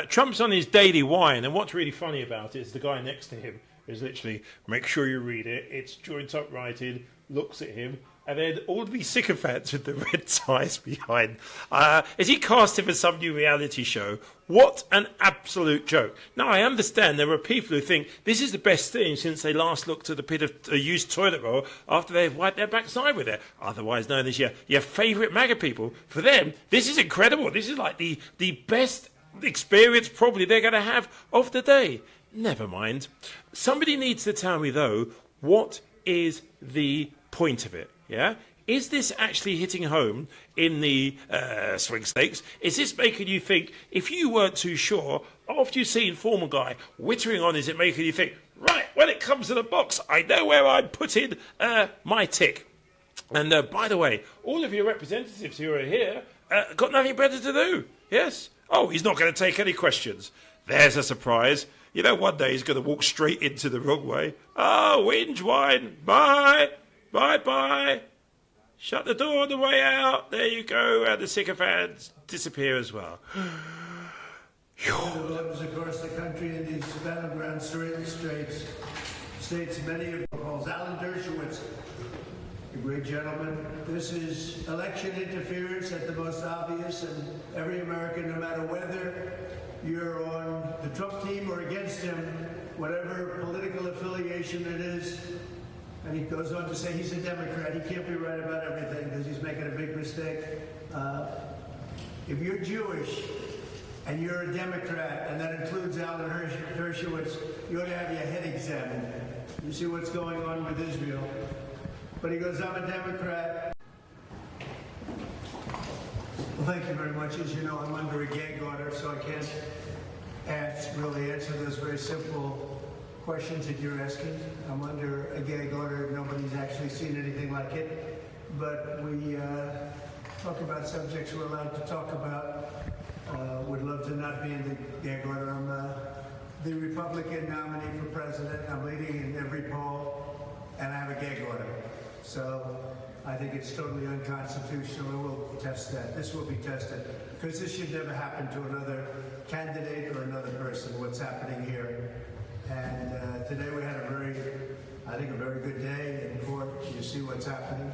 Trump's on his daily wine, and what's really funny about it is the guy next to him is literally, make sure you read it, it's joint uprighted, looks at him, and then all of these sycophants with the red ties behind. Is he casting for some new reality show? What an absolute joke. Now, I understand there are people who think this is the best thing since they last looked at a bit of a used toilet roll after they've wiped their backside with it, otherwise known as your favourite MAGA people. For them, this is incredible. This is like the best experience probably they're going to have of the day. Never mind. Somebody needs to tell me, though, what is the point of it? Yeah? Is this actually hitting home in the swing states? Is this making you think, if you weren't too sure, after you've seen former guy wittering on, is it making you think, right, when it comes to the box, I know where I'm putting my tick? And by the way, all of your representatives who are here got nothing better to do. Yes? Oh, he's not going to take any questions. There's a surprise. You know, one day he's going to walk straight into the wrong way. Oh, whinge wine. Bye. Bye-bye. Shut the door on the way out. There you go. And the sycophants disappear as well. Lives across the country in these battleground states, many of calls Alan Dershowitz, a great gentleman. This is election interference at the most obvious, and every American, no matter whether you're on the Trump team or against him, whatever political affiliation it is. And he goes on to say he's a Democrat. He can't be right about everything because he's making a big mistake. If you're Jewish and you're a Democrat, and that includes Alan Dershowitz, you ought to have your head examined. You see what's going on with Israel. But he goes, I'm a Democrat. Well, thank you very much. As you know, I'm under a gag order, so I can't really answer those very simple questions that you're asking. I'm under a gag order. Nobody's actually seen anything like it. But we talk about subjects we're allowed to talk about. Would love to not be in the gag order. I'm the Republican nominee for president. I'm leading in every poll, and I have a gag order. So I think it's totally unconstitutional, and we'll test that. This will be tested, because this should never happen to another candidate or another person, what's happening here. And today we had a very good day in court. You see what's happening,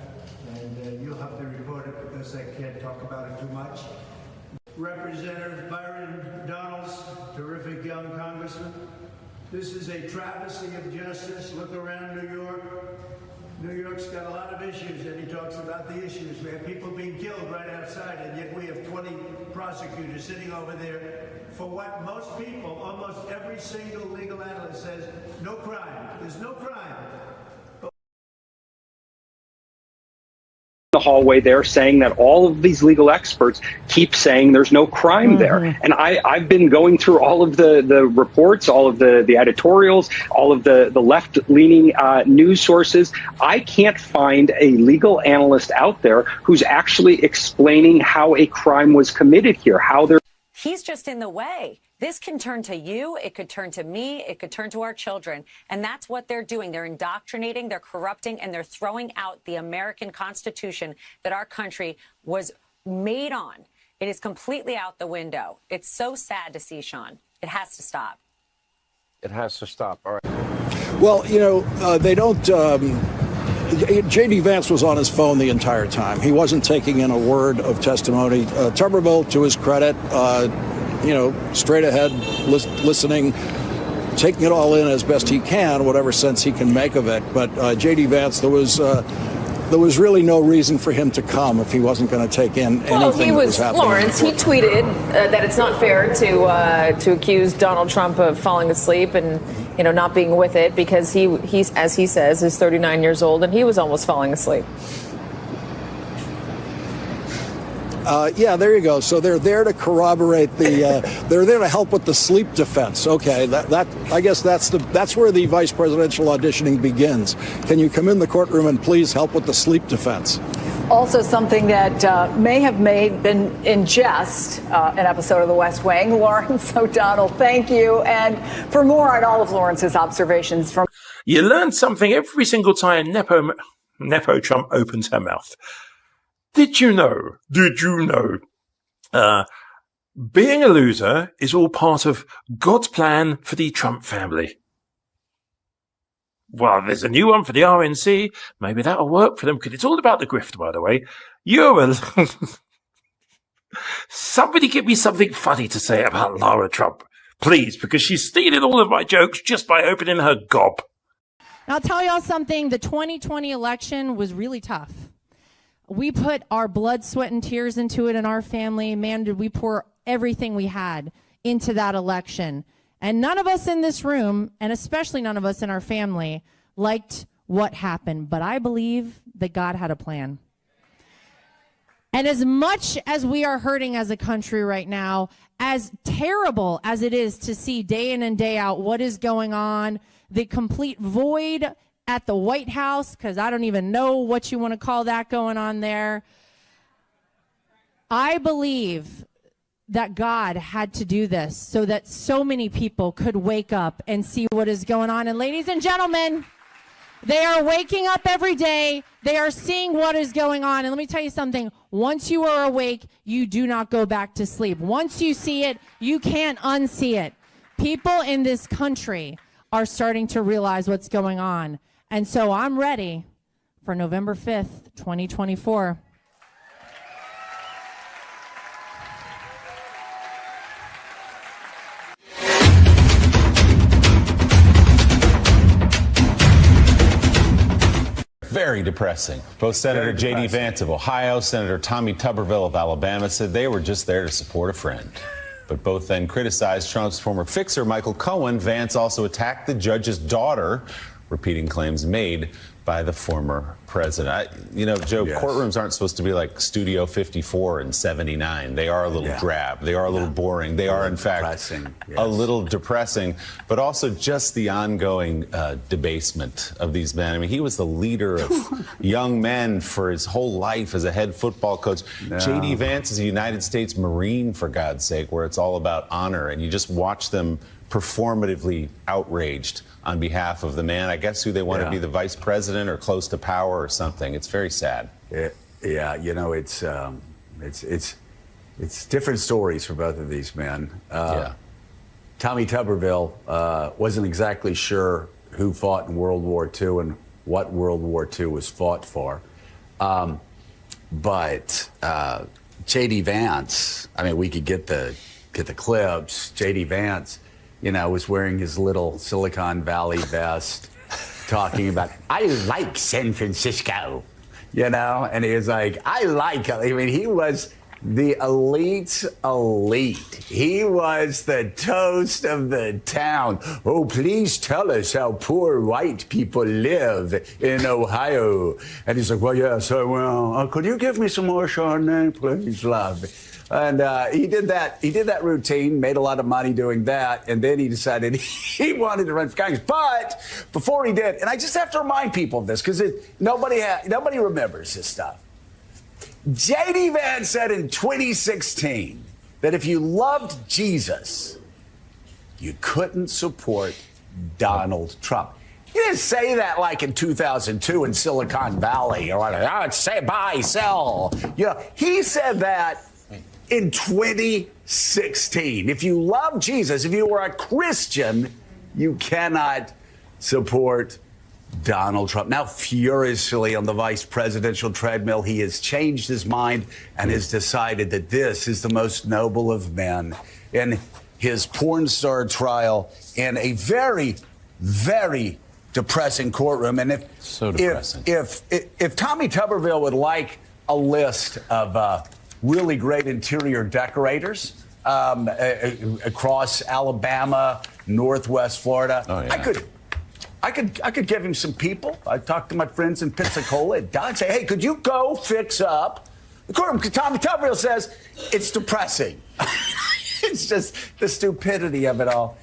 and you'll have to report it because I can't talk about it too much. Representative Byron Donalds, terrific young congressman. This is a travesty of justice. Look around New York. New York's got a lot of issues, and he talks about the issues. We have people being killed right outside, and yet we have 20 prosecutors sitting over there for what most people, almost every single legal analyst says, no crime. There's no crime. The hallway there saying that all of these legal experts keep saying there's no crime there. And I've been going through all of the reports, all of the editorials, all of the left-leaning news sources. I can't find a legal analyst out there who's actually explaining how a crime was committed here, how there. He's just in the way. This can turn to you, it could turn to me, it could turn to our children. And that's what they're doing. They're indoctrinating, they're corrupting, and they're throwing out the American Constitution that our country was made on. It is completely out the window. It's so sad to see, Sean. It has to stop. It has to stop. All right. Well, you know, they don't. J.D. Vance was on his phone the entire time. He wasn't taking in a word of testimony. Tuberville, to his credit, straight ahead, listening, taking it all in as best he can, whatever sense he can make of it. But J.D. Vance, there was really no reason for him to come if he wasn't going to take in anything that was happening. Lawrence, he tweeted that it's not fair to accuse Donald Trump of falling asleep and not being with it, because he's, as he says, is 39 years old and he was almost falling asleep. Yeah, there you go. So they're there to corroborate they're there to help with the sleep defense. Okay, that I guess that's where the vice presidential auditioning begins. Can you come in the courtroom and please help with the sleep defense? Also, something that may have been in jest, an episode of The West Wing. Lawrence O'Donnell, thank you. And for more on all of Lawrence's observations from. You learn something every single time Nepo Trump opens her mouth. Did you know Being a loser is all part of God's plan for the Trump family. Well, there's a new one for the RNC. Maybe that'll work for them, because it's all about the grift, by the way. Somebody give me something funny to say about Lara Trump, please, because she's stealing all of my jokes just by opening her gob. I'll tell y'all something. The 2020 election was really tough. We put our blood, sweat, and tears into it in our family. Man, did we pour everything we had into that election. And none of us in this room, and especially none of us in our family, liked what happened. But I believe that God had a plan. And as much as we are hurting as a country right now, as terrible as it is to see day in and day out what is going on, the complete void at the White House, because I don't even know what you want to call that going on there, I believe that God had to do this so that so many people could wake up and see what is going on. And ladies and gentlemen, they are waking up every day. They are seeing what is going on. And let me tell you something. Once you are awake, you do not go back to sleep. Once you see it, you can't unsee it. People in this country are starting to realize what's going on. And so I'm ready for November 5th, 2024. Very depressing. Both Senator J.D. Vance of Ohio, Senator Tommy Tuberville of Alabama said they were just there to support a friend. But both then criticized Trump's former fixer, Michael Cohen. Vance also attacked the judge's daughter, repeating claims made by the former president. Joe, yes. Courtrooms aren't supposed to be like Studio 54 and 79. They are a little drab. They are a little boring. They are, in fact, a little depressing. But also just the ongoing debasement of these men. I mean, he was the leader of young men for his whole life as a head football coach. No. J.D. Vance is a United States Marine, for God's sake, where it's all about honor. And you just watch them performatively outraged on behalf of the man, I guess, who they want to be the vice president or close to power or something. It's very sad. It's different stories for both of these men. Tommy Tuberville wasn't exactly sure who fought in World War II and what World War II was fought for. But J.D. Vance, I mean, we could get the clips. J.D. Vance, was wearing his little Silicon Valley vest, talking about, I like San Francisco, and he was like, he was the elite's elite. He was the toast of the town. Oh, please tell us how poor white people live in Ohio. And he's like, could you give me some more Chardonnay, please, love? And he did that routine, made a lot of money doing that, and then he decided he wanted to run for Congress. But before he did, and I just have to remind people of this because nobody remembers this stuff. J.D. Vance said in 2016 that if you loved Jesus, you couldn't support Donald Trump. He didn't say that like in 2002 in Silicon Valley or like, say buy, sell. He said that in 2016. If you love Jesus, if you were a Christian, you cannot support Donald Trump. Now furiously on the vice presidential treadmill, he has changed his mind and has decided that this is the most noble of men. In his porn star trial in a very, very depressing courtroom. And if Tommy Tuberville would like a list of really great interior decorators across Alabama, Northwest Florida, I could give him some people. I talked to my friends in Pensacola at Dodge. Say, hey, could you go fix up the courtroom? Tommy Tuberville says it's depressing. It's just the stupidity of it all.